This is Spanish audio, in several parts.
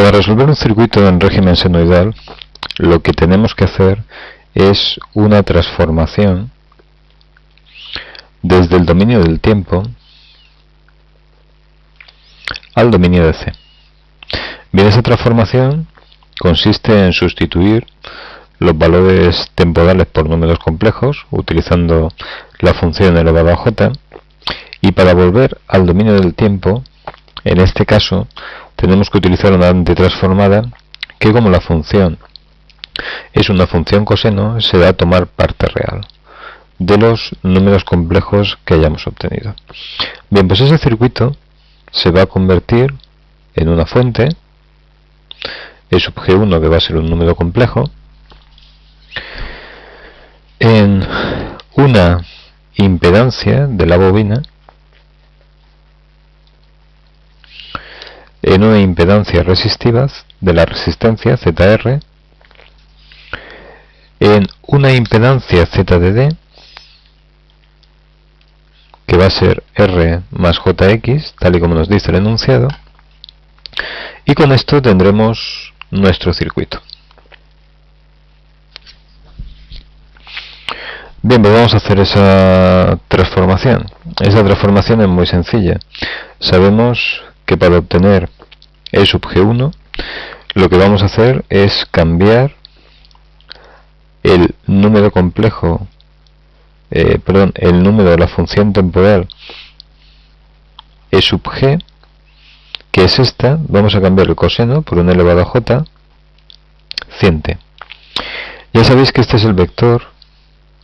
Para resolver un circuito en régimen senoidal, lo que tenemos que hacer es una transformación desde el dominio del tiempo al dominio de C. Bien, esa transformación consiste en sustituir los valores temporales por números complejos utilizando la función elevado a j, y para volver al dominio del tiempo, en este caso tenemos que utilizar una antitransformada que, como la función es una función coseno, se da a tomar parte real de los números complejos que hayamos obtenido. Bien, pues ese circuito se va a convertir en una fuente E sub G1, que va a ser un número complejo, en una impedancia de la bobina, en una impedancia resistiva de la resistencia ZR, en una impedancia Z de D, que va a ser R más JX, tal y como nos dice el enunciado, y con esto tendremos nuestro circuito. Bien, pues vamos a hacer esa transformación. Esa transformación es muy sencilla. Sabemos que para obtener E sub G1, lo que vamos a hacer es cambiar el número complejo, el número de la función temporal E sub G, que es esta. Vamos a cambiar el coseno por un elevado a j ciente. Ya sabéis que este es el vector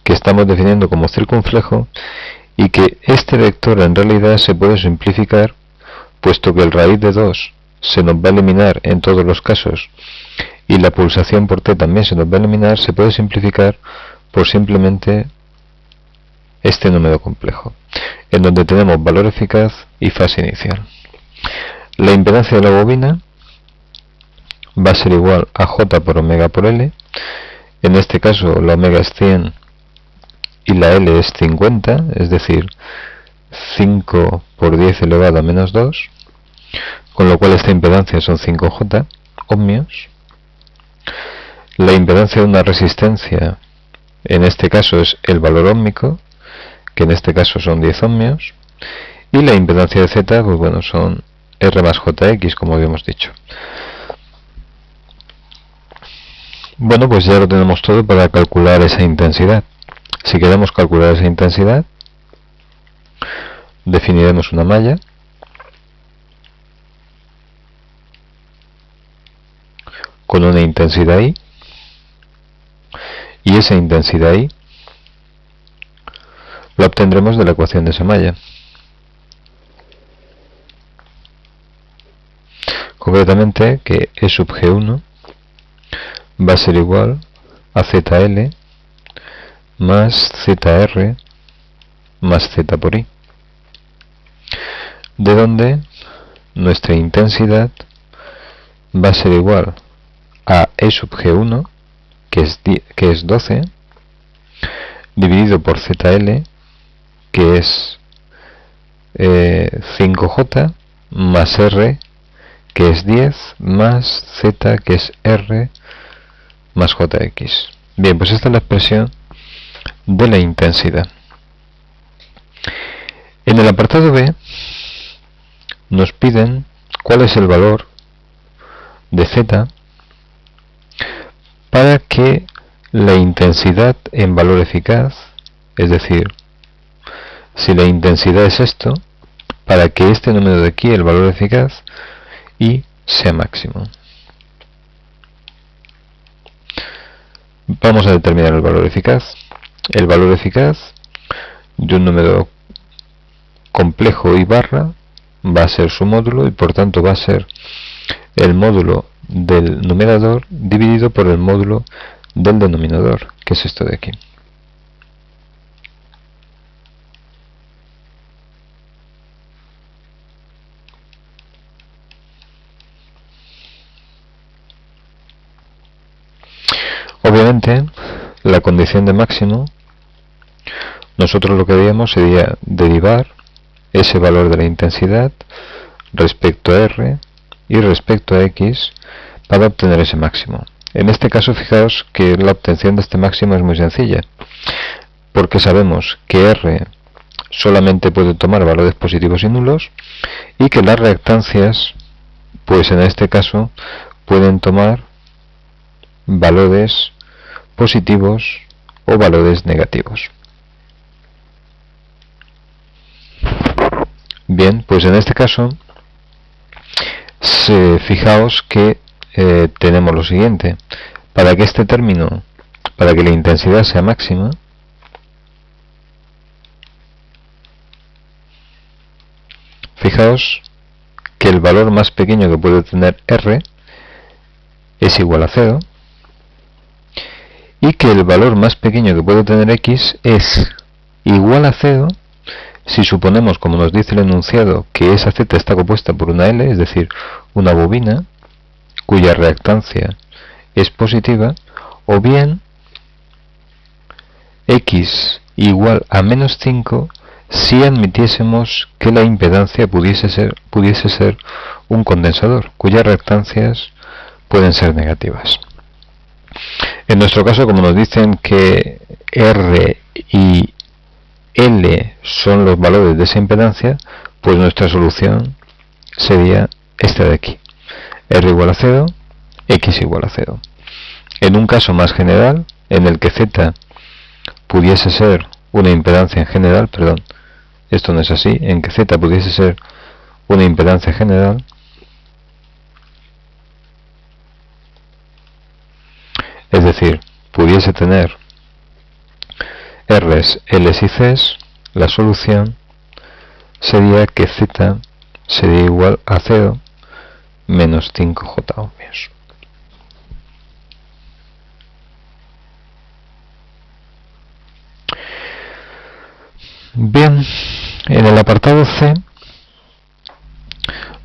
que estamos definiendo como circunflejo, y que este vector en realidad se puede simplificar, puesto que el raíz de 2 se nos va a eliminar en todos los casos y la pulsación por t también se nos va a eliminar. Se puede simplificar por simplemente este número complejo, en donde tenemos valor eficaz y fase inicial. La impedancia de la bobina va a ser igual a J por omega por L. En este caso la omega es 100 y la L es 50, es decir, 5 por 10 elevado a menos 2, con lo cual esta impedancia son 5J ohmios. La impedancia de una resistencia, en este caso, es el valor óhmico, que en este caso son 10 ohmios, y la impedancia de Z, pues bueno, son R más JX, como habíamos dicho. Bueno, pues ya lo tenemos todo para calcular esa intensidad. Si queremos calcular esa intensidad, definiremos una malla con una intensidad I, y esa intensidad I la obtendremos de la ecuación de esa malla. Concretamente que E sub G1 va a ser igual a ZL más ZR más Z por I, de donde nuestra intensidad va a ser igual a E sub G1, que es 12, dividido por ZL, que es 5J, más R, que es 10, más Z, que es R, más JX. Bien, pues esta es la expresión de la intensidad. En el apartado B nos piden cuál es el valor de Z para que la intensidad en valor eficaz, es decir, si la intensidad es esto, para que este número de aquí, el valor eficaz, y sea máximo. Vamos a determinar el valor eficaz. El valor eficaz de un número complejo I barra va a ser su módulo, y por tanto va a ser el módulo del numerador dividido por el módulo del denominador, que es esto de aquí. Obviamente, la condición de máximo, nosotros lo que haríamos sería derivar ese valor de la intensidad respecto a R y respecto a X para obtener ese máximo. En este caso, fijaos que la obtención de este máximo es muy sencilla, porque sabemos que R solamente puede tomar valores positivos y nulos, y que las reactancias, pues en este caso, pueden tomar valores positivos o valores negativos. Bien, pues en este caso, fijaos que tenemos lo siguiente. Para que este término, para que la intensidad sea máxima, fijaos que el valor más pequeño que puede tener R es igual a 0, y que el valor más pequeño que puede tener X es igual a 0 si suponemos, como nos dice el enunciado, que esa Z está compuesta por una L, es decir, una bobina, cuya reactancia es positiva, o bien X igual a menos 5 si admitiésemos que la impedancia pudiese ser un condensador, cuyas reactancias pueden ser negativas. En nuestro caso, como nos dicen que R y L son los valores de esa impedancia, pues nuestra solución sería esta de aquí. R igual a 0, X igual a 0. En un caso más general, en el que Z pudiese ser una impedancia en general, perdón, esto no es así, en que Z pudiese ser una impedancia general, es decir, pudiese tener R's, L's y C's, la solución sería que Z sería igual a 0 menos 5J ohmios. Bien, en el apartado C,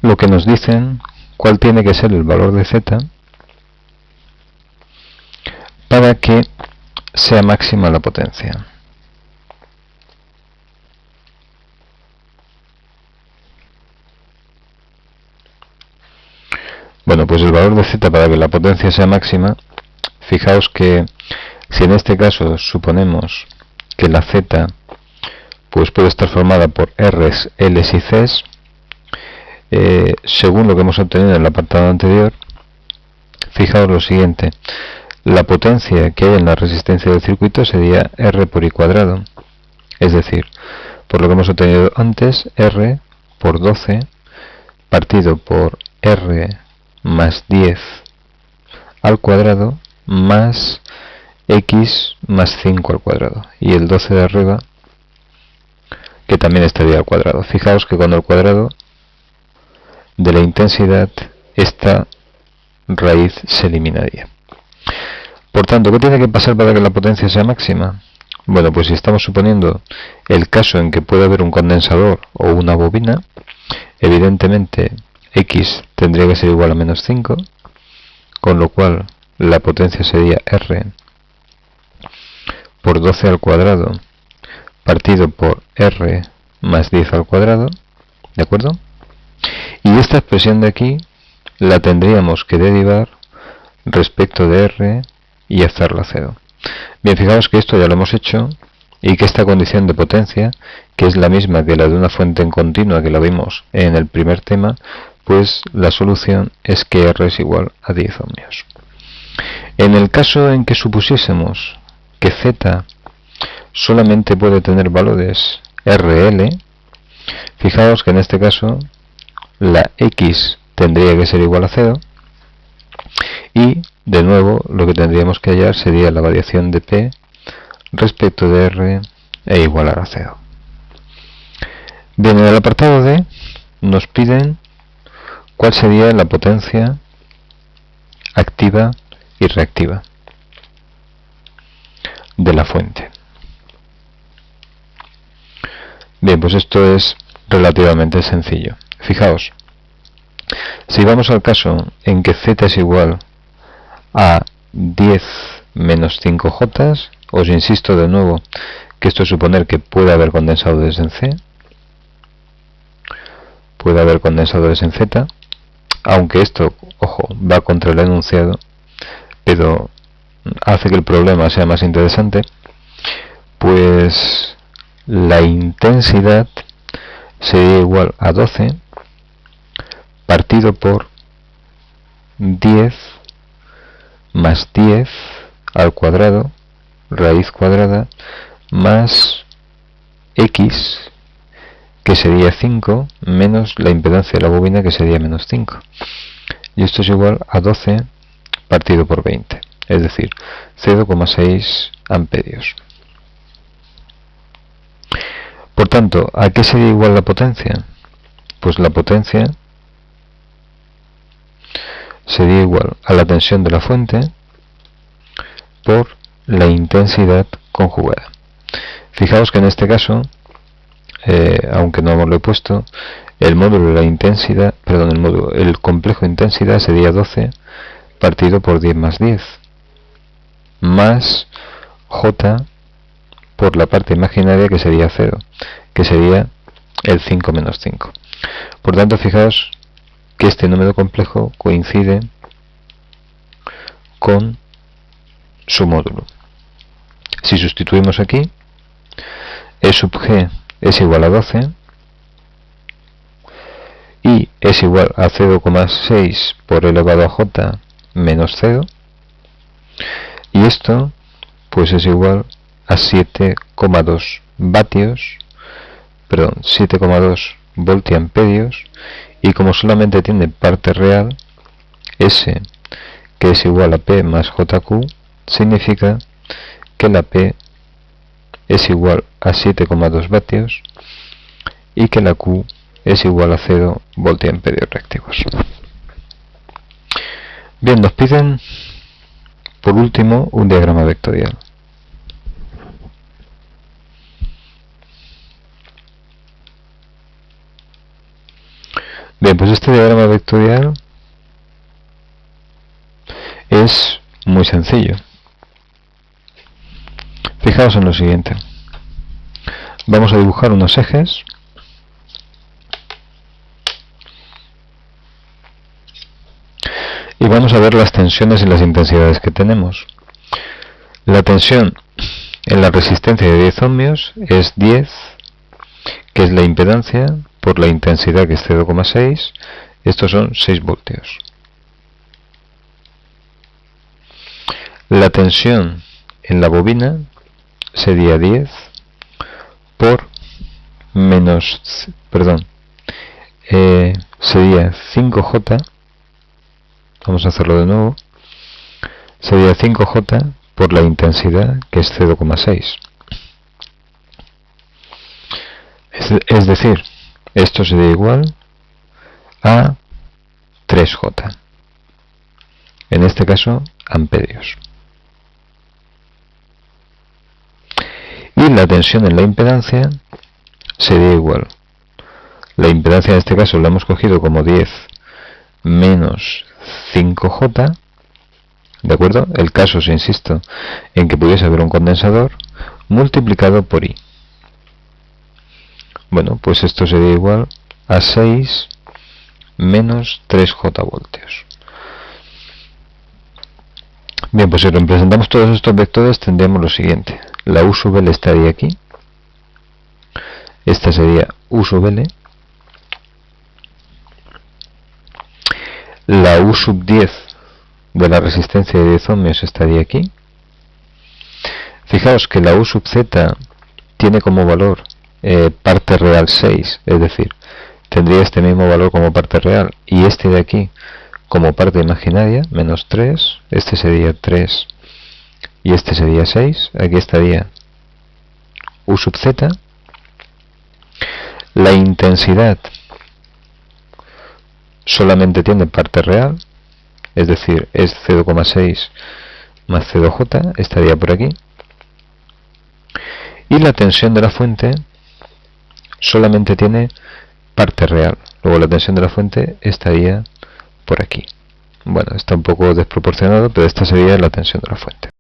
lo que nos dicen cuál tiene que ser el valor de Z para que sea máxima la potencia. Bueno, pues el valor de Z para que la potencia sea máxima, fijaos que si en este caso suponemos que la Z pues puede estar formada por R's, L's y C's, según lo que hemos obtenido en el apartado anterior, fijaos lo siguiente: la potencia que hay en la resistencia del circuito sería R por I cuadrado, es decir, por lo que hemos obtenido antes, R por 12 partido por R más 10 al cuadrado más X más 5 al cuadrado, y el 12 de arriba que también estaría al cuadrado. Fijaos que con el cuadrado de la intensidad esta raíz se eliminaría. Por tanto, ¿qué tiene que pasar para que la potencia sea máxima? Bueno, pues si estamos suponiendo el caso en que puede haber un condensador o una bobina, evidentemente X tendría que ser igual a menos 5, con lo cual la potencia sería R por 12 al cuadrado partido por R más 10 al cuadrado, ¿de acuerdo? Y esta expresión de aquí la tendríamos que derivar respecto de R y hacerla 0. Bien, fijaos que esto ya lo hemos hecho y que esta condición de potencia, que es la misma que la de una fuente en continua que la vimos en el primer tema, pues la solución es que R es igual a 10 ohmios. En el caso en que supusiésemos que Z solamente puede tener valores RL, fijaos que en este caso la X tendría que ser igual a 0 y de nuevo lo que tendríamos que hallar sería la variación de P respecto de R e igualar a 0. Bien, en el apartado D nos piden cuál sería la potencia activa y reactiva de la fuente. Bien, pues esto es relativamente sencillo. Fijaos, si vamos al caso en que Z es igual a 10 menos 5J, os insisto de nuevo que esto es suponer que puede haber condensadores en C, puede haber condensadores en Z, aunque esto, ojo, va contra el enunciado, pero hace que el problema sea más interesante, pues la intensidad sería igual a 12 partido por 10 más 10 al cuadrado, raíz cuadrada, más x, que sería 5, menos la impedancia de la bobina, que sería menos 5. Y esto es igual a 12 partido por 20, es decir, 0,6 amperios. Por tanto, ¿a qué sería igual la potencia? Pues la potencia sería igual a la tensión de la fuente por la intensidad conjugada. Fijaos que en este caso, aunque no lo he puesto, el módulo de la intensidad, el complejo de intensidad sería 12 partido por 10 más 10, más J por la parte imaginaria, que sería 0, que sería el 5 menos 5. Por tanto, fijaos que este número complejo coincide con su módulo. Si sustituimos aquí, E sub g es igual a 12 y es igual a 0,6 por elevado a j menos 0, y esto pues es igual a 7,2 vatios, perdón, 7,2 voltiamperios, y como solamente tiene parte real, S, que es igual a P más JQ, significa que la P es igual a 7,2 vatios y que la Q es igual a 0 voltiamperios reactivos. Bien, nos piden por último un diagrama vectorial. Bien, pues este diagrama vectorial es muy sencillo. Fijaos en lo siguiente. Vamos a dibujar unos ejes y vamos a ver las tensiones y las intensidades que tenemos. La tensión en la resistencia de 10 ohmios es 10, que es la impedancia, por la intensidad, que es 0,6, estos son 6 voltios. La tensión en la bobina sería 10 por sería 5J, vamos a hacerlo de nuevo, sería 5J por la intensidad, que es 0,6. Es decir, esto sería igual a 3J, en este caso amperios. Y la tensión en la impedancia sería igual. La impedancia en este caso la hemos cogido como 10 menos 5J, ¿de acuerdo? El caso, os insisto, en que pudiese haber un condensador, multiplicado por I. Bueno, pues esto sería igual a 6 menos 3J voltios. Bien, pues si representamos todos estos vectores tendríamos lo siguiente. La U sub L estaría aquí. Esta sería U sub L. La U sub 10 de la resistencia de 10 ohmios estaría aquí. Fijaos que la U sub Z tiene como valor parte real 6, es decir, tendría este mismo valor como parte real, y este de aquí como parte imaginaria, menos 3, este sería 3 y este sería 6, aquí estaría U sub Z. La intensidad solamente tiene parte real, es decir, es 0,6 más 0J, estaría por aquí. Y la tensión de la fuente solamente tiene parte real, luego la tensión de la fuente estaría por aquí. Bueno, está un poco desproporcionado, pero esta sería la tensión de la fuente.